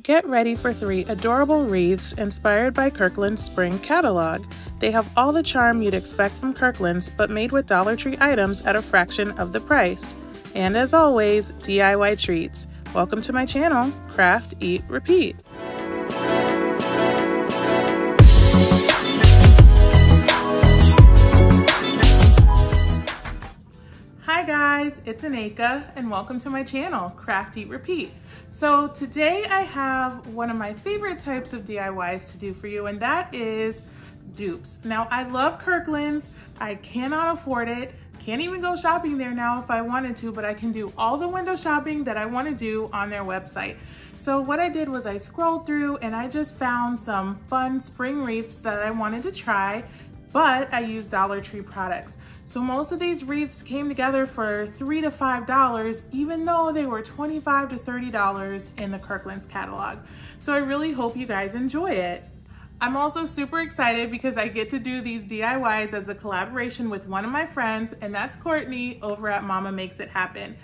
Get ready for 3 adorable wreaths inspired by Kirkland's spring catalog. They have all the charm you'd expect from Kirkland's, but made with Dollar Tree items at a fraction of the price. And as always, DIY treats. Welcome to my channel, Craft, Eat, Repeat. Hi guys, it's Aneka and welcome to my channel, Craft, Eat, Repeat. So today I have one of my favorite types of DIYs to do for you, and that is dupes. Now I love Kirkland's, I cannot afford it, can't even go shopping there now if I wanted to, but I can do all the window shopping that I want to do on their website. So what I did was I scrolled through and I just found some fun spring wreaths that I wanted to try, but I used Dollar Tree products. So most of these wreaths came together for $3 to $5, even though they were $25 to $30 in the Kirkland's catalog. So I really hope you guys enjoy it. I'm also super excited because I get to do these DIYs as a collaboration with one of my friends, and that's Courtney over at Mama Makes It Happen.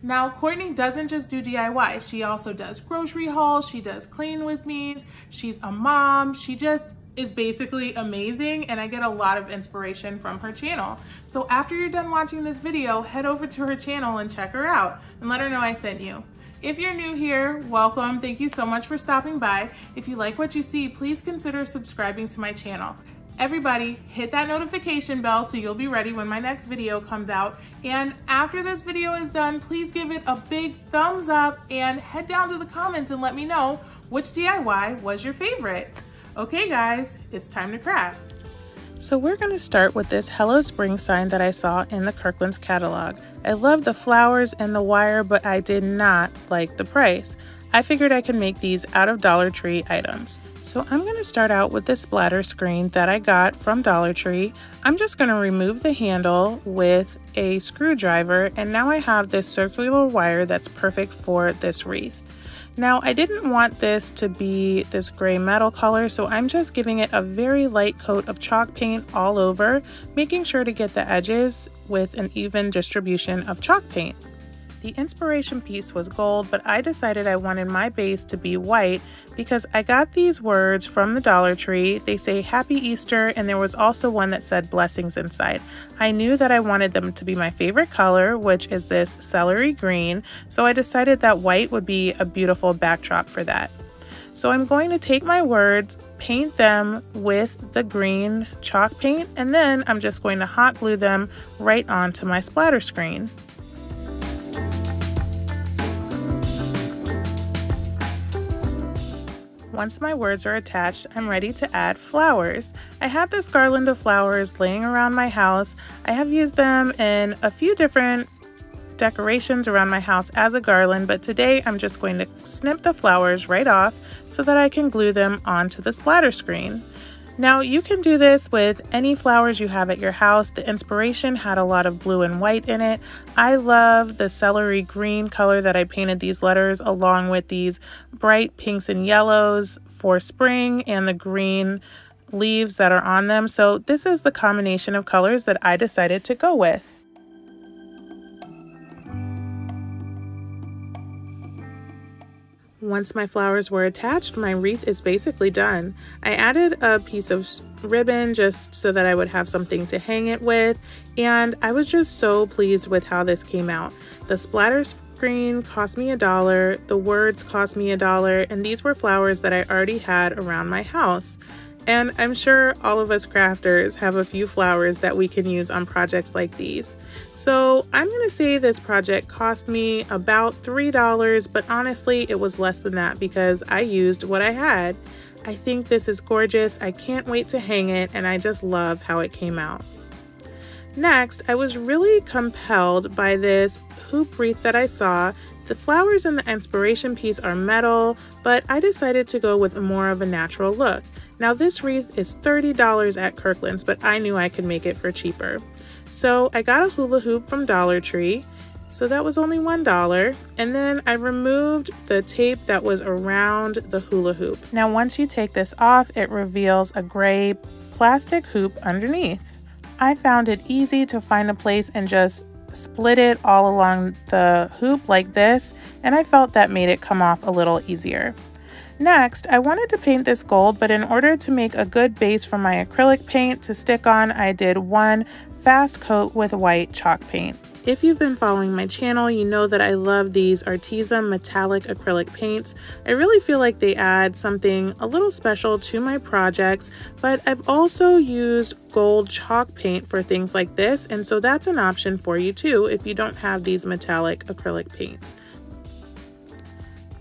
Now, Courtney doesn't just do DIY, she also does grocery hauls, she does clean with me's, she's a mom, she just is basically amazing, and I get a lot of inspiration from her channel. So after you're done watching this video, head over to her channel and check her out and let her know I sent you. If you're new here, welcome. Thank you so much for stopping by. If you like what you see, please consider subscribing to my channel. Everybody, hit that notification bell so you'll be ready when my next video comes out. And after this video is done, please give it a big thumbs up and head down to the comments and let me know which DIY was your favorite. Okay guys, it's time to craft. So we're going to start with this Hello Spring sign that I saw in the Kirkland's catalog. I love the flowers and the wire, but I did not like the price. I figured I could make these out of Dollar Tree items. So I'm going to start out with this splatter screen that I got from Dollar Tree. I'm just going to remove the handle with a screwdriver, and now I have this circular wire that's perfect for this wreath. Now, I didn't want this to be this gray metal color, so I'm just giving it a very light coat of chalk paint all over, making sure to get the edges with an even distribution of chalk paint. The inspiration piece was gold, but I decided I wanted my base to be white because I got these words from the Dollar Tree. They say Happy Easter, and there was also one that said blessings inside. I knew that I wanted them to be my favorite color, which is this celery green, so I decided that white would be a beautiful backdrop for that. So I'm going to take my words, paint them with the green chalk paint, and then I'm just going to hot glue them right onto my splatter screen. Once my words are attached, I'm ready to add flowers. I have this garland of flowers laying around my house. I have used them in a few different decorations around my house as a garland, but today I'm just going to snip the flowers right off so that I can glue them onto the splatter screen. Now you can do this with any flowers you have at your house. The inspiration had a lot of blue and white in it. I love the celery green color that I painted these letters along with these bright pinks and yellows for spring and the green leaves that are on them. So this is the combination of colors that I decided to go with. Once my flowers were attached, my wreath is basically done. I added a piece of ribbon just so that I would have something to hang it with, and I was just so pleased with how this came out. The splatter screen cost me $1, the words cost me $1, and these were flowers that I already had around my house. And I'm sure all of us crafters have a few flowers that we can use on projects like these. So I'm going to say this project cost me about $3, but honestly it was less than that because I used what I had. I think this is gorgeous. I can't wait to hang it, and I just love how it came out. Next, I was really compelled by this hoop wreath that I saw. The flowers in the inspiration piece are metal, but I decided to go with more of a natural look. Now this wreath is $30 at Kirkland's, but I knew I could make it for cheaper. So I got a hula hoop from Dollar Tree, so that was only $1, and then I removed the tape that was around the hula hoop. Now once you take this off, it reveals a gray plastic hoop underneath. I found it easy to find a place and just split it all along the hoop like this, and I felt that made it come off a little easier. Next, I wanted to paint this gold, but in order to make a good base for my acrylic paint to stick on, I did one fast coat with white chalk paint. If you've been following my channel, you know that I love these Arteza metallic acrylic paints. I really feel like they add something a little special to my projects, but I've also used gold chalk paint for things like this, and so that's an option for you too if you don't have these metallic acrylic paints.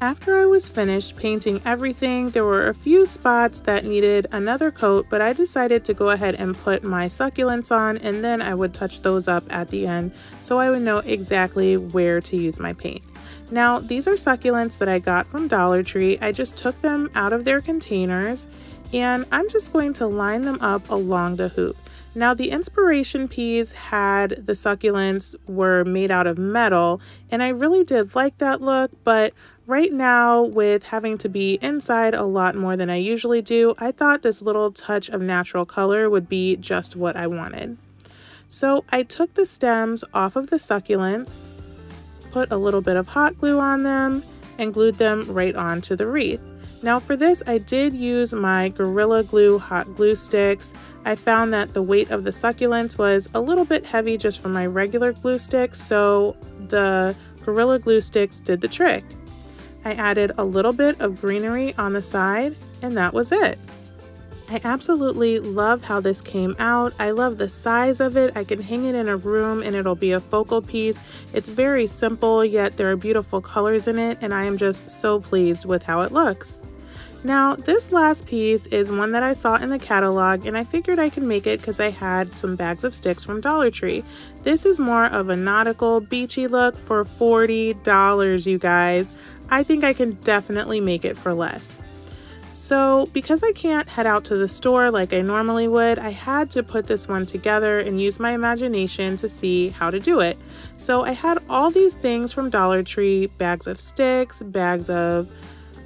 After I was finished painting everything, there were a few spots that needed another coat, but I decided to go ahead and put my succulents on, and then I would touch those up at the end so I would know exactly where to use my paint. Now, these are succulents that I got from Dollar Tree. I just took them out of their containers, and I'm just going to line them up along the hoop. Now, the inspiration piece had the succulents were made out of metal, and I really did like that look, but right now, with having to be inside a lot more than I usually do, I thought this little touch of natural color would be just what I wanted. So I took the stems off of the succulents, put a little bit of hot glue on them, and glued them right onto the wreath. Now for this, I did use my Gorilla Glue hot glue sticks. I found that the weight of the succulents was a little bit heavy just for my regular glue sticks, so the Gorilla Glue sticks did the trick. I added a little bit of greenery on the side, and that was it. I absolutely love how this came out. I love the size of it. I can hang it in a room and it'll be a focal piece. It's very simple, yet there are beautiful colors in it, and I am just so pleased with how it looks. Now, this last piece is one that I saw in the catalog, and I figured I could make it because I had some bags of sticks from Dollar Tree. This is more of a nautical, beachy look for $40, you guys. I think I can definitely make it for less. So because I can't head out to the store like I normally would, I had to put this one together and use my imagination to see how to do it. So I had all these things from Dollar Tree, bags of sticks, bags of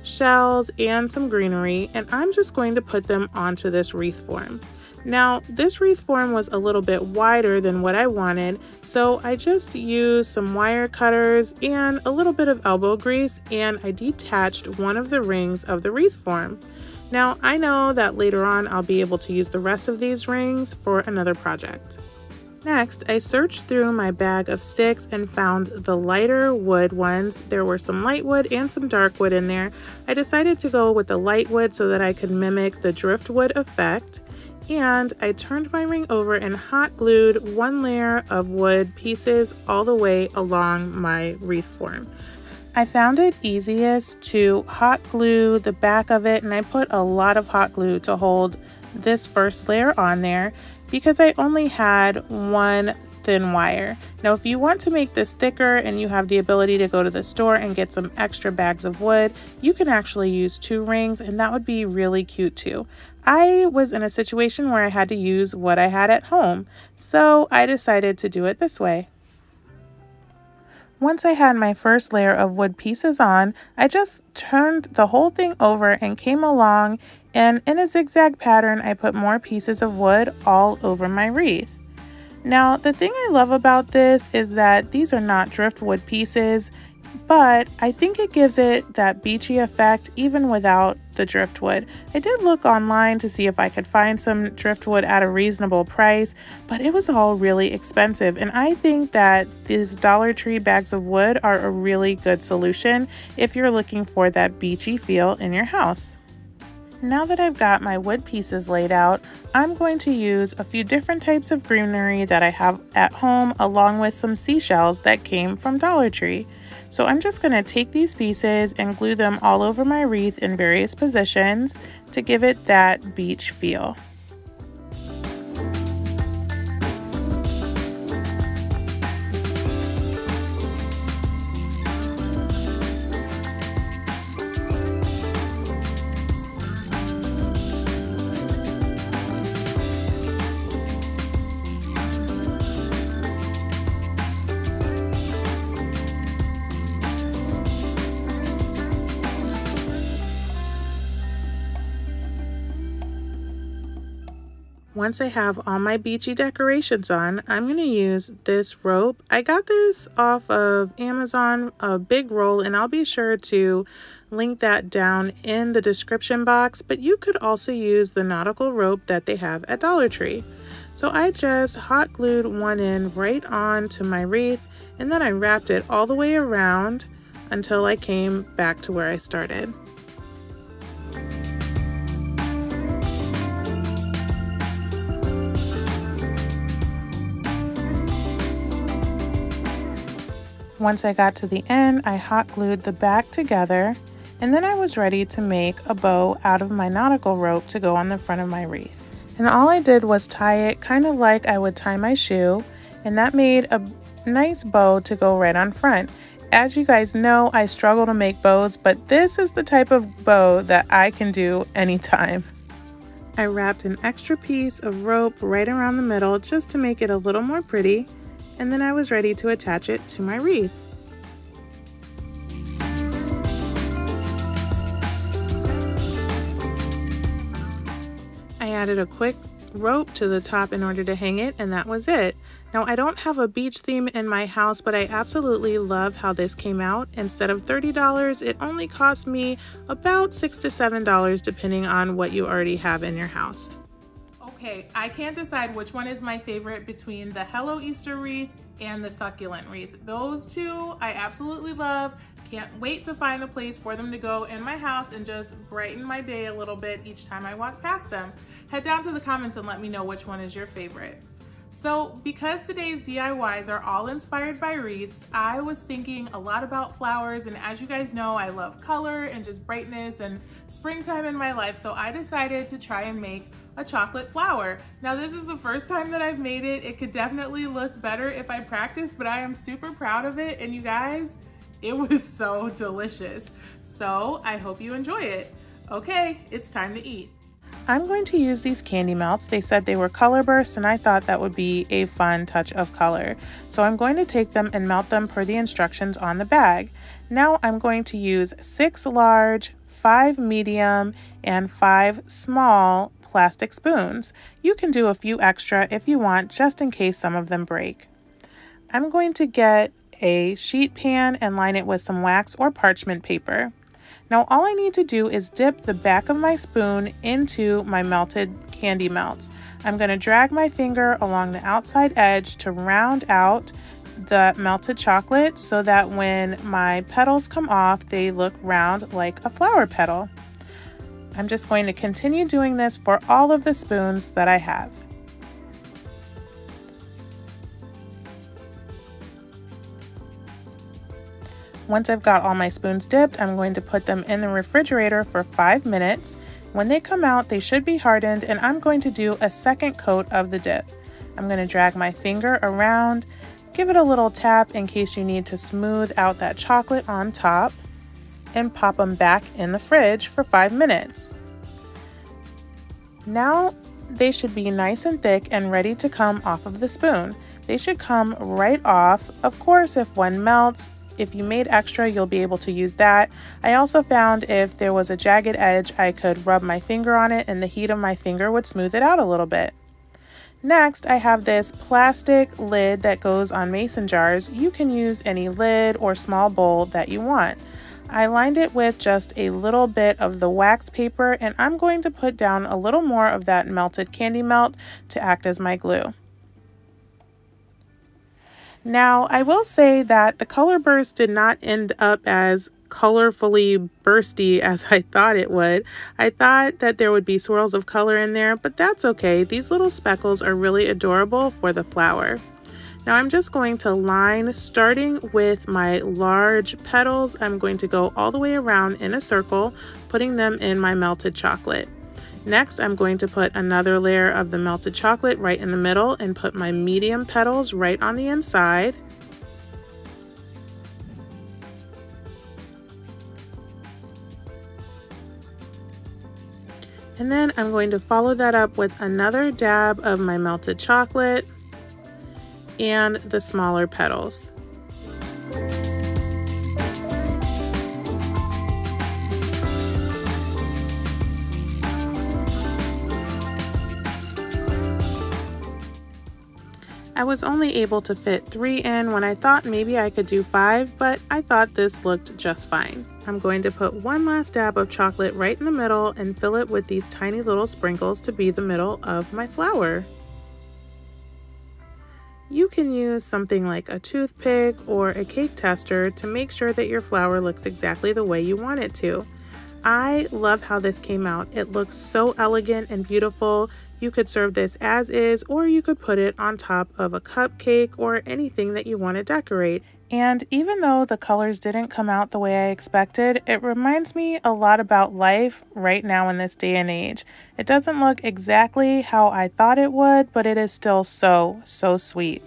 shells, and some greenery, and I'm just going to put them onto this wreath form. Now, this wreath form was a little bit wider than what I wanted, so I just used some wire cutters and a little bit of elbow grease, and I detached one of the rings of the wreath form. Now, I know that later on I'll be able to use the rest of these rings for another project. Next, I searched through my bag of sticks and found the lighter wood ones. There were some light wood and some dark wood in there. I decided to go with the light wood so that I could mimic the driftwood effect. And I turned my ring over and hot glued one layer of wood pieces all the way along my wreath form. I found it easiest to hot glue the back of it, and I put a lot of hot glue to hold this first layer on there because I only had one thin wire. Now, if you want to make this thicker and you have the ability to go to the store and get some extra bags of wood, you can actually use 2 rings, and that would be really cute too. I was in a situation where I had to use what I had at home, so I decided to do it this way. Once I had my first layer of wood pieces on, I just turned the whole thing over and came along, and in a zigzag pattern, I put more pieces of wood all over my wreath. Now, the thing I love about this is that these are not driftwood pieces, but I think it gives it that beachy effect even without the driftwood. I did look online to see if I could find some driftwood at a reasonable price, but it was all really expensive, and I think that these Dollar Tree bags of wood are a really good solution if you're looking for that beachy feel in your house. Now that I've got my wood pieces laid out, I'm going to use a few different types of greenery that I have at home along with some seashells that came from Dollar Tree. So I'm just going to take these pieces and glue them all over my wreath in various positions to give it that beach feel. Once I have all my beachy decorations on, I'm going to use this rope. I got this off of Amazon, a big roll, and I'll be sure to link that down in the description box, but you could also use the nautical rope that they have at Dollar Tree. So I just hot glued one end right on to my wreath, and then I wrapped it all the way around until I came back to where I started. Once I got to the end, I hot glued the back together, and then I was ready to make a bow out of my nautical rope to go on the front of my wreath. And all I did was tie it kind of like I would tie my shoe, and that made a nice bow to go right on front. As you guys know, I struggle to make bows, but this is the type of bow that I can do anytime. I wrapped an extra piece of rope right around the middle just to make it a little more pretty, and then I was ready to attach it to my wreath. I added a quick rope to the top in order to hang it, and that was it. Now, I don't have a beach theme in my house, but I absolutely love how this came out. Instead of $30, it only cost me about $6 to $7 depending on what you already have in your house. Okay, I can't decide which one is my favorite between the Hello Easter wreath and the succulent wreath. Those two I absolutely love. Can't wait to find a place for them to go in my house and just brighten my day a little bit each time I walk past them. Head down to the comments and let me know which one is your favorite. So because today's DIYs are all inspired by wreaths, I was thinking a lot about flowers, and as you guys know, I love color and just brightness and springtime in my life, so I decided to try and make a chocolate flower. Now this is the first time that I've made it. It could definitely look better if I practiced, but I am super proud of it, and you guys, it was so delicious. So I hope you enjoy it. Okay, it's time to eat. I'm going to use these candy melts. They said they were color burst, and I thought that would be a fun touch of color. So I'm going to take them and melt them per the instructions on the bag. Now I'm going to use 6 large, 5 medium, and 5 small plastic spoons. You can do a few extra if you want, just in case some of them break. I'm going to get a sheet pan and line it with some wax or parchment paper. Now all I need to do is dip the back of my spoon into my melted candy melts. I'm going to drag my finger along the outside edge to round out the melted chocolate so that when my petals come off, they look round like a flower petal. I'm just going to continue doing this for all of the spoons that I have. Once I've got all my spoons dipped, I'm going to put them in the refrigerator for 5 minutes. When they come out, they should be hardened, and I'm going to do a second coat of the dip. I'm going to drag my finger around, give it a little tap in case you need to smooth out that chocolate on top, and pop them back in the fridge for 5 minutes. Now they should be nice and thick and ready to come off of the spoon. They should come right off. Of course, if one melts, if you made extra, you'll be able to use that. I also found if there was a jagged edge, I could rub my finger on it and the heat of my finger would smooth it out a little bit. Next, I have this plastic lid that goes on mason jars. You can use any lid or small bowl that you want. I lined it with just a little bit of the wax paper, and I'm going to put down a little more of that melted candy melt to act as my glue. Now, I will say that the color burst did not end up as colorfully bursty as I thought it would. I thought that there would be swirls of color in there, but that's okay. These little speckles are really adorable for the flower. Now I'm just going to line, starting with my large petals. I'm going to go all the way around in a circle, putting them in my melted chocolate. Next, I'm going to put another layer of the melted chocolate right in the middle and put my medium petals right on the inside. And then I'm going to follow that up with another dab of my melted chocolate and the smaller petals. I was only able to fit 3 in when I thought maybe I could do 5, but I thought this looked just fine. I'm going to put one last dab of chocolate right in the middle and fill it with these tiny little sprinkles to be the middle of my flower. You can use something like a toothpick or a cake tester to make sure that your flower looks exactly the way you want it to. I love how this came out. It looks so elegant and beautiful. You could serve this as is, or you could put it on top of a cupcake or anything that you want to decorate. And even though the colors didn't come out the way I expected, it reminds me a lot about life right now in this day and age. It doesn't look exactly how I thought it would, but it is still so sweet.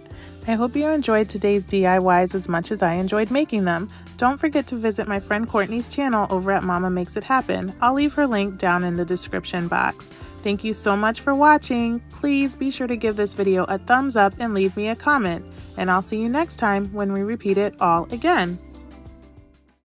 I hope you enjoyed today's DIYs as much as I enjoyed making them. Don't forget to visit my friend Courtney's channel over at Mama Makes It Happen. I'll leave her link down in the description box. Thank you so much for watching. Please be sure to give this video a thumbs up and leave me a comment. And I'll see you next time when we repeat it all again.